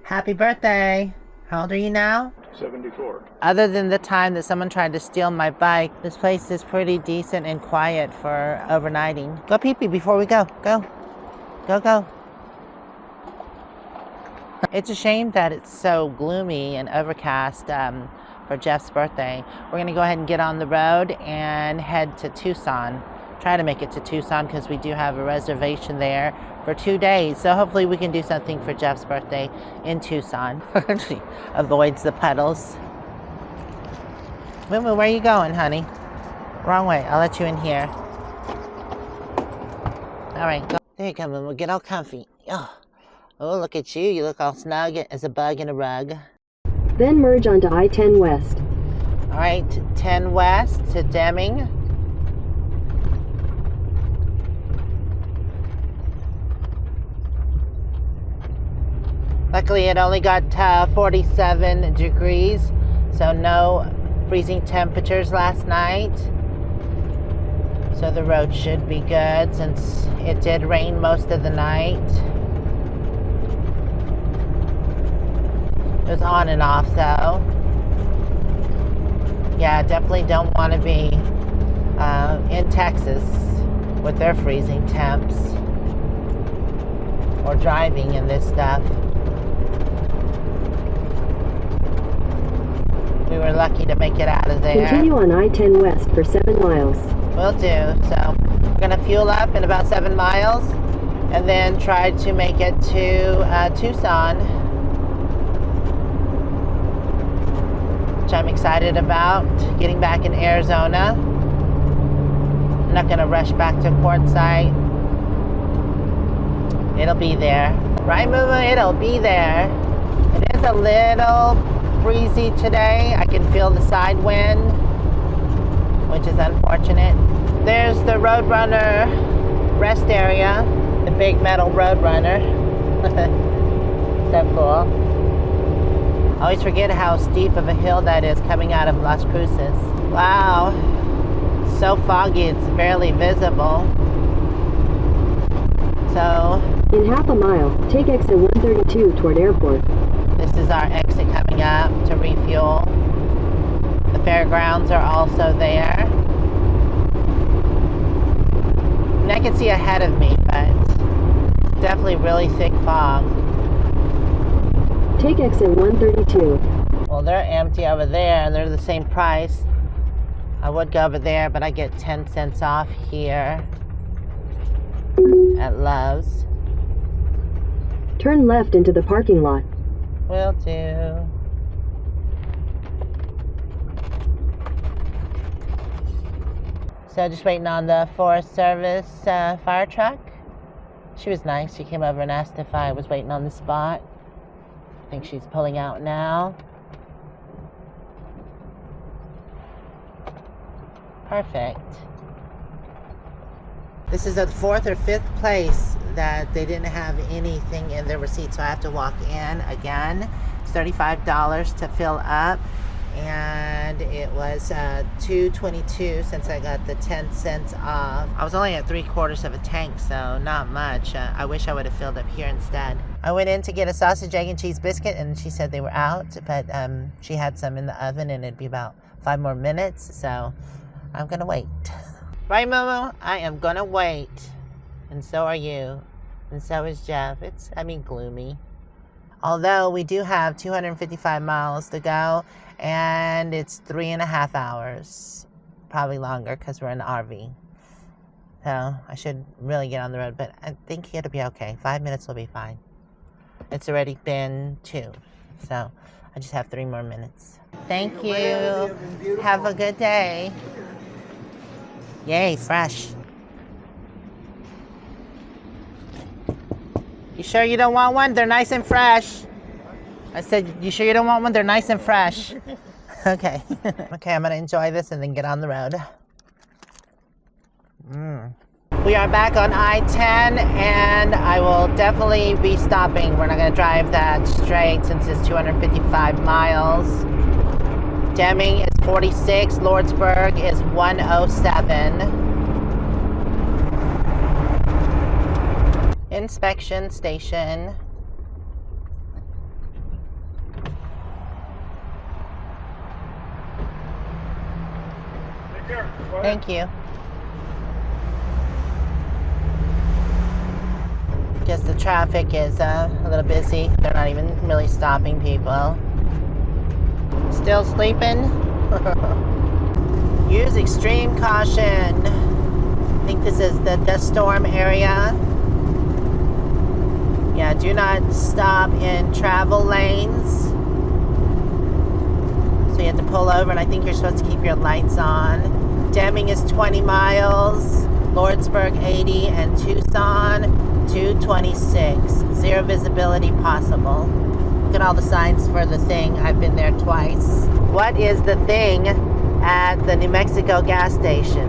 Happy birthday. How old are you now? 74. Other than the time that someone tried to steal my bike, this place is pretty decent and quiet for overnighting. Go pee-pee before we go. Go. Go, go. It's a shame that it's so gloomy and overcast for Jeff's birthday. We're going to go ahead and get on the road and head to Tucson. Try to make it to Tucson because we do have a reservation there for 2 days. So hopefully we can do something for Jeff's birthday in Tucson. She avoids the puddles. Moo-moo, where are you going, honey? Wrong way. I'll let you in here. All right, go. There you go, Moo-moo. Get all comfy. Oh, look at you. You look all snug as a bug in a rug. Then merge onto I-10 West. All right, 10 West to Deming. Luckily, it only got 47 degrees, so no freezing temperatures last night. So the road should be good since it did rain most of the night. It was on and off though. Yeah, definitely don't want to be in Texas with their freezing temps or driving in this stuff. We were lucky to make it out of there. Continue on I-10 West for 7 miles. Will do. So we're going to fuel up in about 7 miles and then try to make it to Tucson, which I'm excited about. Getting back in Arizona. I'm not going to rush back to Quartzsite. It'll be there. Right, Moo-moo? It'll be there. It is a little breezy today. I can feel the side wind, which is unfortunate. There's the Roadrunner rest area, the big metal Roadrunner. So cool. I always forget how steep of a hill that is coming out of Las Cruces. Wow, it's so foggy it's barely visible. So in half a mile, take exit 132 toward airport. This is our exit coming up to refuel. The fairgrounds are also there. And I can see ahead of me, but definitely really thick fog. Take exit 132. Well, they're empty over there and they're the same price. I would go over there, but I get 10 cents off here at Love's. Turn left into the parking lot. Will do. So just waiting on the Forest Service fire truck. She was nice. She came over and asked if I was waiting on the spot. I think she's pulling out now. Perfect. This is the 4th or 5th place that they didn't have anything in their receipt, so I have to walk in again. It's $35 to fill up, and it was $2.22 since I got the 10 cents off. I was only at 3/4 of a tank, so not much. I wish I would have filled up here instead. I went in to get a sausage, egg, and cheese biscuit, and she said they were out, but she had some in the oven, and it'd be about 5 more minutes, so I'm gonna wait. Right, Moo-moo? I am gonna wait. And so are you. And so is Jeff. It's gloomy. Although we do have 255 miles to go, and it's 3.5 hours. Probably longer because we're in the RV. So I should really get on the road, but I think it'll be okay. 5 minutes will be fine. It's already been 2, so I just have 3 more minutes. Thank you. Have a good day. Yay, fresh. You sure you don't want one? They're nice and fresh. I said, you sure you don't want one? They're nice and fresh. Okay. Okay, I'm going to enjoy this and then get on the road. We are back on I-10, and I will definitely be stopping. We're not going to drive that straight since it's 255 miles. Deming is 46. Lordsburg is 107. Inspection station. Thank you. Guess the traffic is a little busy. They're not even really stopping people. Still sleeping? Use extreme caution. I think this is the dust storm area. Yeah, do not stop in travel lanes. So you have to pull over, and I think you're supposed to keep your lights on. Deming is 20 miles, Lordsburg 80, and Tucson 226. Zero visibility possible. Look at all the signs for the thing. I've been there twice. What is the thing at the New Mexico gas station?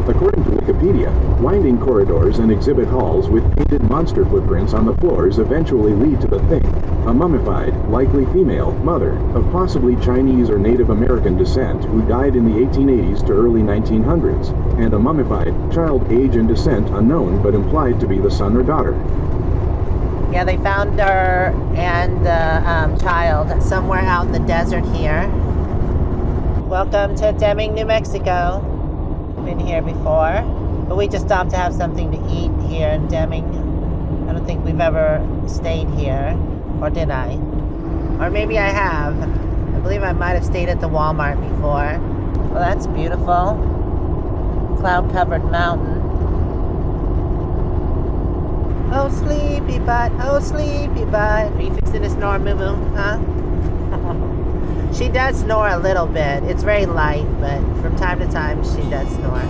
According to Wikipedia, winding corridors and exhibit halls with painted monster footprints on the floors eventually lead to the thing, a mummified, likely female, mother, of possibly Chinese or Native American descent who died in the 1880s to early 1900s, and a mummified, child age and descent unknown but implied to be the son or daughter. Yeah, they found her and the child somewhere out in the desert here. Welcome to Deming, New Mexico. Been here before, but we just stopped to have something to eat here in Deming. I don't think we've ever stayed here, or did I? Or maybe I have. I believe I might have stayed at the Walmart before. Well, that's beautiful. Cloud-covered mountain. Oh, sleepy butt, oh, sleepy butt. Are you fixing to snore, moo-moo, huh? She does snore a little bit. It's very light, but from time to time she does snore.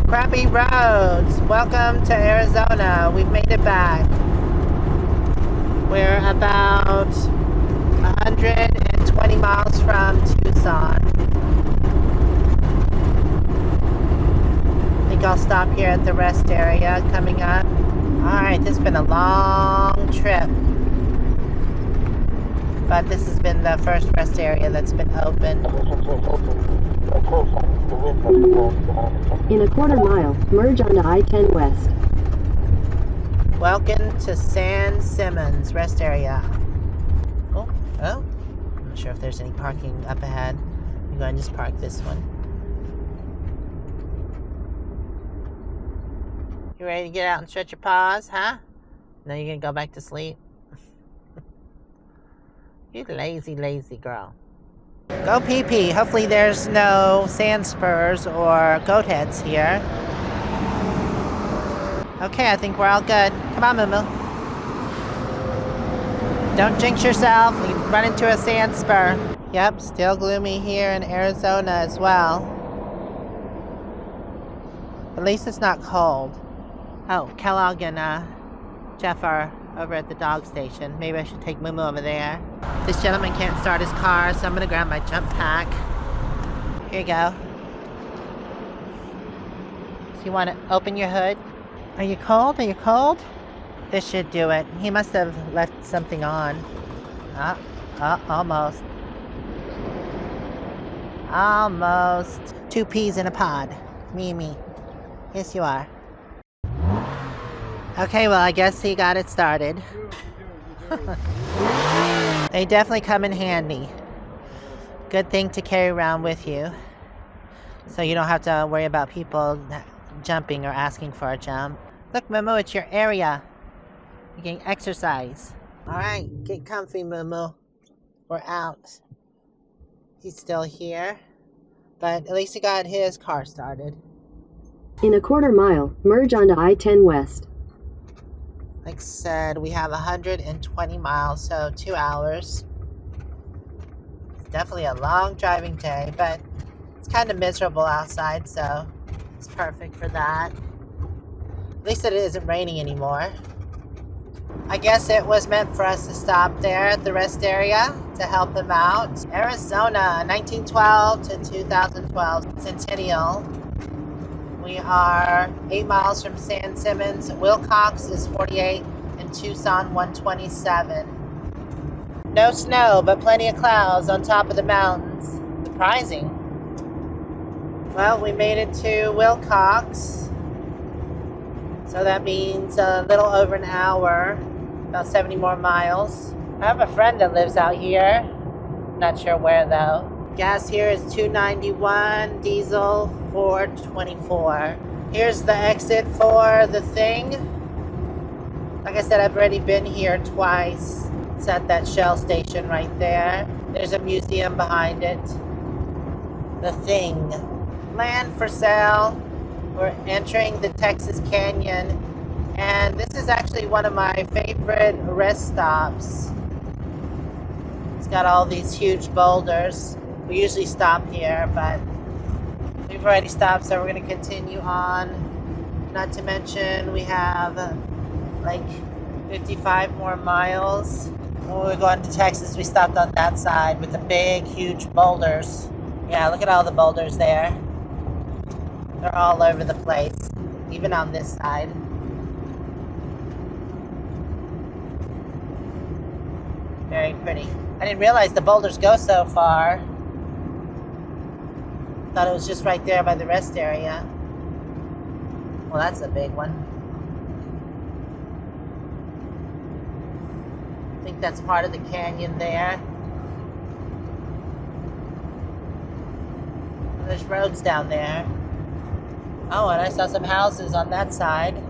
Crappy roads. Welcome to Arizona. We've made it back. We're about 120 miles from Tucson. I think I'll stop here at the rest area coming up. Alright, this has been a long trip. But this has been the first rest area that's been open. In a quarter mile, merge onto I-10 West. Welcome to San Simmons rest area. Oh, I'm not sure if there's any parking up ahead. I'm going to just park this one. You ready to get out and stretch your paws, huh? No, you're going to go back to sleep? You lazy, lazy girl. Go pee-pee. Hopefully there's no sand spurs or goat heads here. Okay, I think we're all good. Come on, moo-moo. Don't jinx yourself. You run into a sand spur. Yep, still gloomy here in Arizona as well. At least it's not cold. Oh, Kellogg and Jeff are over at the dog station. Maybe I should take moo-moo over there. This gentleman can't start his car, so I'm gonna grab my jump pack. Here you go. So you want to open your hood? Are you cold? Are you cold? This should do it. He must have left something on. Almost. Almost. 2 peas in a pod. Me. Yes, you are. Okay, well, I guess he got it started. They definitely come in handy. Good thing to carry around with you, so you don't have to worry about people jumping or asking for a jump. Look, Moo-moo, it's your area. You're getting exercise. Alright, get comfy, Moo-moo. We're out. He's still here, but at least he got his car started. In a quarter mile, merge onto I-10 West. Like I said, we have 120 miles, so 2 hours. It's definitely a long driving day, but it's kind of miserable outside, so it's perfect for that. At least it isn't raining anymore. I guess it was meant for us to stop there at the rest area to help him out. Arizona, 1912 to 2012 Centennial. We are 8 miles from San Simmons. Wilcox is 48 and Tucson 127. No snow, but plenty of clouds on top of the mountains. Surprising. Well, we made it to Wilcox. So that means a little over an hour, about 70 more miles. I have a friend that lives out here. Not sure where though. Gas here is $2.91, diesel $4.24. Here's the exit for the thing. Like I said, I've already been here twice. It's at that Shell station right there. There's a museum behind it. The thing. Land for sale. We're entering the Texas Canyon. And this is actually one of my favorite rest stops. It's got all these huge boulders. We usually stop here, but we've already stopped, so we're going to continue on. Not to mention, we have like 55 more miles. When we were going to Texas, we stopped on that side with the big, huge boulders. Yeah, look at all the boulders there. They're all over the place, even on this side. Very pretty. I didn't realize the boulders go so far. Thought it was just right there by the rest area. Well, that's a big one. I think that's part of the canyon there. There's roads down there. Oh, and I saw some houses on that side.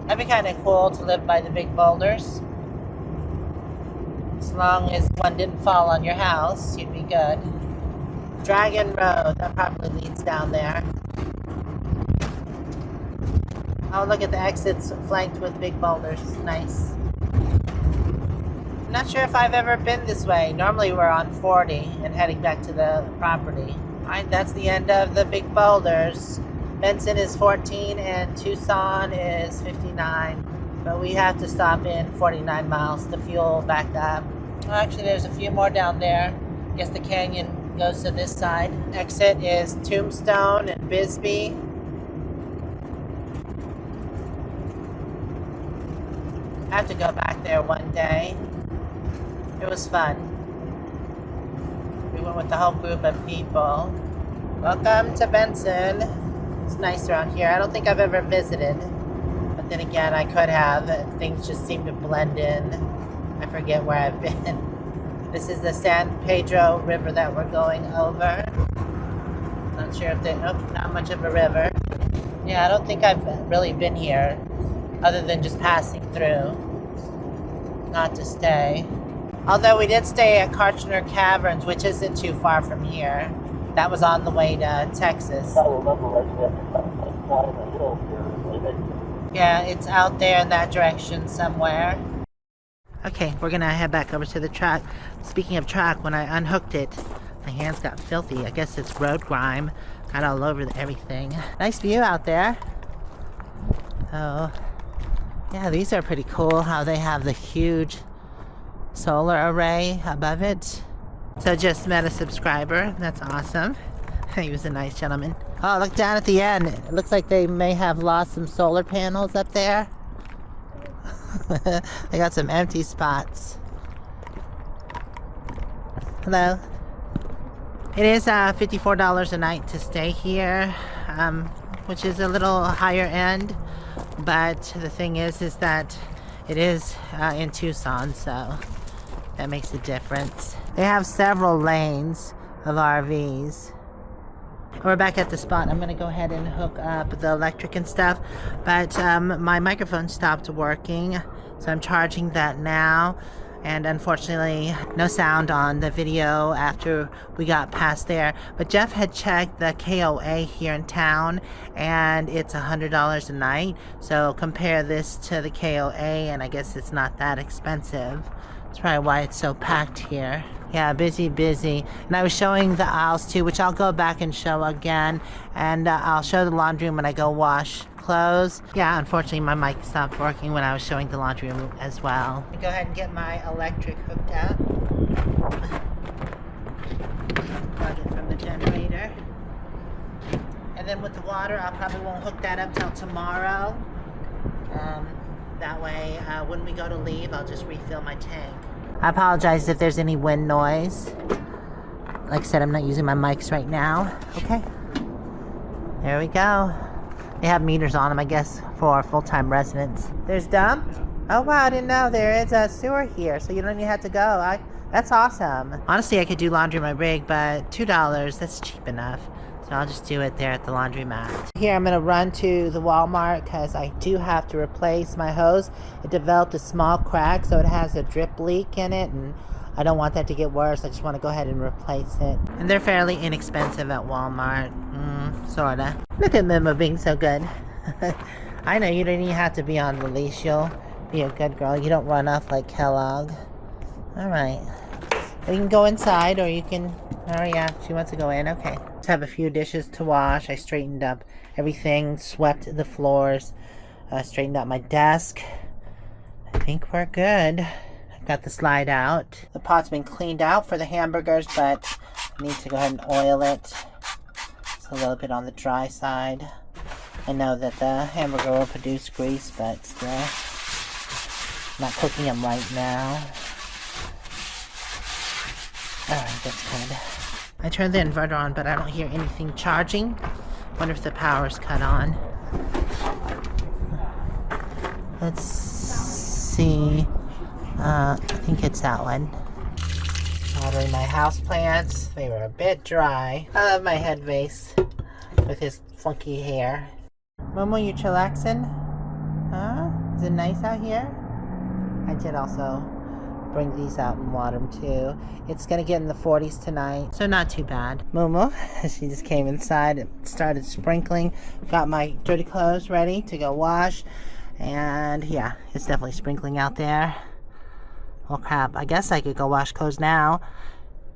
That'd be kind of cool to live by the big boulders. As long as one didn't fall on your house, you'd be good. Dragon Road, that probably leads down there. Oh, look at the exits flanked with big boulders. Nice. I'm not sure if I've ever been this way. Normally we're on 40 and heading back to the property. Alright, that's the end of the big boulders. Benson is 14 and Tucson is 59. But we have to stop in 49 miles to fuel back up. Well, actually, there's a few more down there. I guess the canyon goes to this side. Exit is Tombstone and Bisbee. I have to go back there one day. It was fun. We went with the whole group of people. Welcome to Benson. It's nice around here. I don't think I've ever visited. But then again, I could have. Things just seem to blend in. I forget where I've been. This is the San Pedro River that we're going over. Not sure if they... Oh, not much of a river. Yeah, I don't think I've really been here other than just passing through. Not to stay. Although we did stay at Karchner Caverns, which isn't too far from here. That was on the way to Texas. Yeah, it's out there in that direction somewhere. Okay, we're gonna head back over to the truck. Speaking of truck, when I unhooked it, my hands got filthy. I guess it's road grime. Got all over everything. Nice view out there. Oh, yeah, these are pretty cool how they have the huge solar array above it. So just met a subscriber. That's awesome. He was a nice gentleman. Oh, look down at the end. It looks like they may have lost some solar panels up there. They got some empty spots. Hello. It is $54 a night to stay here, which is a little higher end, but the thing is that it is in Tucson, so that makes a difference. They have several lanes of RVs. We're back at the spot. I'm gonna go ahead and hook up the electric and stuff, but my microphone stopped working, so I'm charging that now. And unfortunately, no sound on the video after we got past there. But Jeff had checked the KOA here in town, and it's $100 a night. So compare this to the KOA, and I guess it's not that expensive. That's probably why it's so packed here. Yeah, busy. And I was showing the aisles too, which I'll go back and show again. And I'll show the laundry room when I go wash clothes. Yeah, unfortunately my mic stopped working when I was showing the laundry room as well. Go ahead and get my electric hooked up. Plug it from the generator. And then with the water, I probably won't hook that up till tomorrow. That way, when we go to leave, I'll just refill my tank. I apologize if there's any wind noise. Like I said, I'm not using my mics right now. Okay. There we go. They have meters on them, I guess, for full-time residents. There's dump? Oh wow, I didn't know there is a sewer here, so you don't even have to go. That's awesome. Honestly, I could do laundry in my rig, but $2, that's cheap enough. So I'll just do it there at the laundromat. Here I'm gonna run to the Walmart because I do have to replace my hose. It developed a small crack, so it has a drip leak in it, and I don't want that to get worse. I just want to go ahead and replace it. And they're fairly inexpensive at Walmart. Sorta. Look at Moo-moo being so good. I know you don't even have to be on the leash. You'll be a good girl. You don't run off like Kellogg. Alright. You can go inside, or you can... Oh yeah, she wants to go in. Okay. Just have a few dishes to wash. I straightened up everything, swept the floors, straightened out my desk. I think we're good. Got the slide out. The pot's been cleaned out for the hamburgers, but I need to go ahead and oil it. It's a little bit on the dry side. I know that the hamburger will produce grease, but still, I'm not cooking them right now. Alright, that's good. I turned the inverter on, but I don't hear anything charging. Wonder if the power's cut on. Let's see. I think it's that one. Watering my house plants. They were a bit dry. I love my head vase with his funky hair. Momo, you chillaxing? Huh? Is it nice out here? I did also bring these out and water them too. It's gonna get in the 40s tonight, so not too bad. Momo, she just came inside and started sprinkling. Got my dirty clothes ready to go wash. And yeah, it's definitely sprinkling out there. Oh crap, I guess I could go wash clothes now,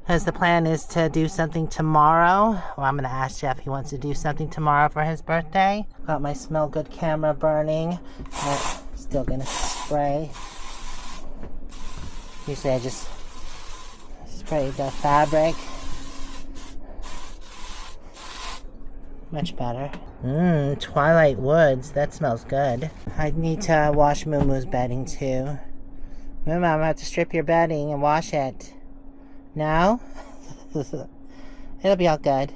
because the plan is to do something tomorrow. Well, I'm gonna ask Jeff if he wants to do something tomorrow for his birthday. Got my Smell Good camera burning. Still gonna spray. Usually I just spray the fabric. Much better. Twilight Woods, that smells good. I need to wash Moo-moo's bedding too. Moo-moo, I'm about to strip your bedding and wash it. No? It'll be all good.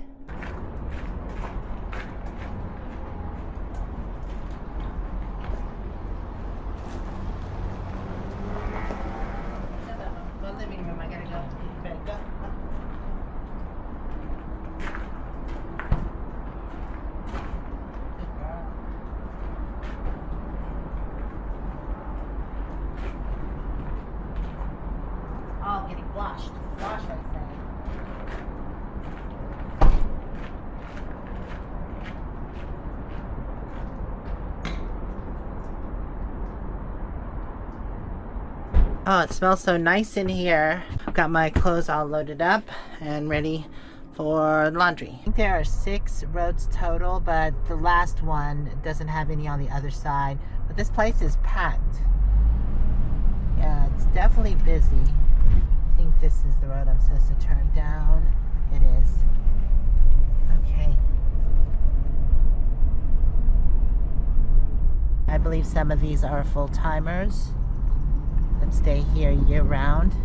All getting washed. Wash, I say. Oh, it smells so nice in here. I've got my clothes all loaded up and ready for laundry. I think there are 6 roads total, but the last one doesn't have any on the other side. But this place is packed. Yeah, it's definitely busy. I think this is the road I'm supposed to turn down. It is. Okay. I believe some of these are full-timers that stay here year-round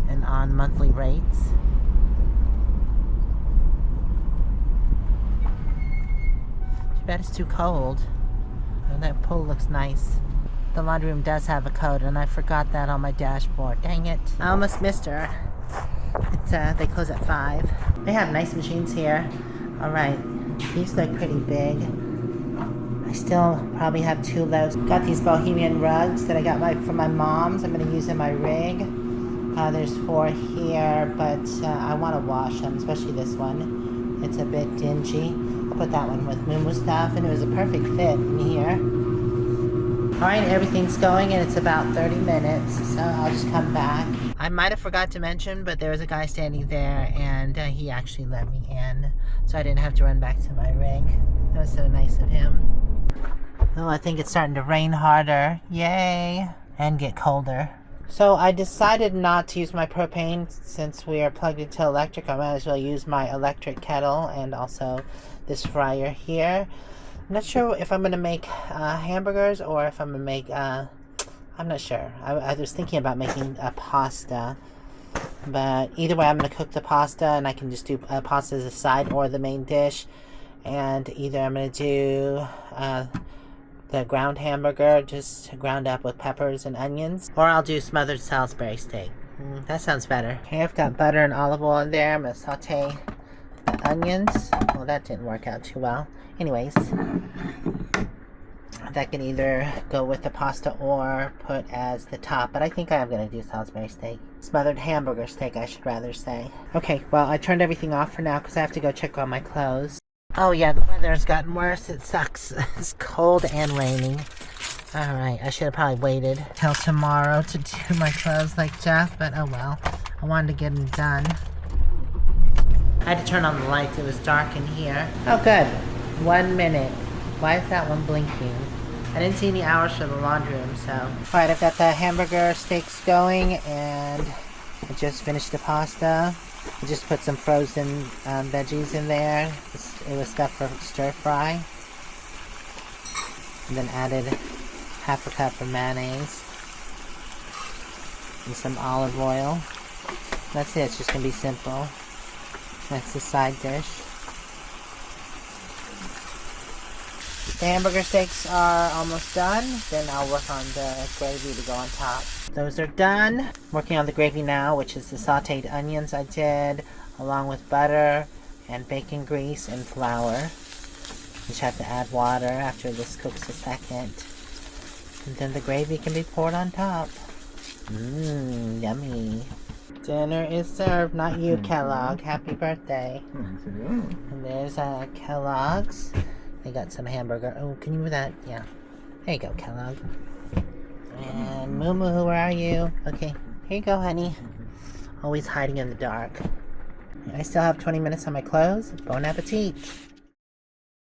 and on monthly rates. bad it's too cold. Oh, that pool looks nice. The laundry room does have a code, and I forgot that on my dashboard. Dang it. I almost missed her. It's they close at 5. They have nice machines here. Alright. These look pretty big. I still probably have 2 loads. Got these Bohemian rugs that I got from my mom's. I'm going to use in my rig. There's 4 here, but I want to wash them, especially this one. It's a bit dingy. I put that one with moo-moo stuff, and it was a perfect fit in here. Alright, everything's going, and it's about 30 minutes, so I'll just come back. I might have forgot to mention, but there was a guy standing there, and he actually let me in, so I didn't have to run back to my rig. That was so nice of him. Oh, I think it's starting to rain harder. Yay! And get colder. So I decided not to use my propane since we are plugged into electric. I might as well use my electric kettle and also this fryer here. I'm not sure if I'm going to make hamburgers or if I'm going to make, I'm not sure. I was thinking about making a pasta. But either way, I'm going to cook the pasta and I can just do pasta as a side or the main dish. And either I'm going to do the ground hamburger, just ground up with peppers and onions. Or I'll do smothered Salisbury steak. That sounds better. Okay, I've got butter and olive oil in there. I'm going to saute the onions. Well, that didn't work out too well. Anyways, that can either go with the pasta or put as the top, but I think I am going to do Salisbury steak. Smothered hamburger steak, I should rather say. Okay, well, I turned everything off for now because I have to go check on my clothes. Oh yeah, the weather's gotten worse. It sucks. It's cold and raining. Alright, I should have probably waited till tomorrow to do my clothes like Jeff, but oh well. I wanted to get them done. I had to turn on the lights. It was dark in here. Oh good. 1 minute. Why is that one blinking? I didn't see any hours for the laundry room, so. Alright, I've got the hamburger steaks going, and I just finished the pasta. I just put some frozen veggies in there. It was stuff for stir fry. And then added half a cup of mayonnaise. And some olive oil. That's it. It's just going to be simple. That's the side dish. The hamburger steaks are almost done. Then I'll work on the gravy to go on top. Those are done. Working on the gravy now, which is the sauteed onions I did, along with butter and bacon grease and flour. Just have to add water after this cooks a second. And then the gravy can be poured on top. Yummy. Dinner is served, not you, Kellogg. Happy birthday. And there's Kellogg's. They got some hamburger. Oh, can you move that? Yeah. There you go, Kellogg. And moo-moo, where are you? Okay, here you go, honey. Always hiding in the dark. I still have 20 minutes on my clothes. Bon appetit.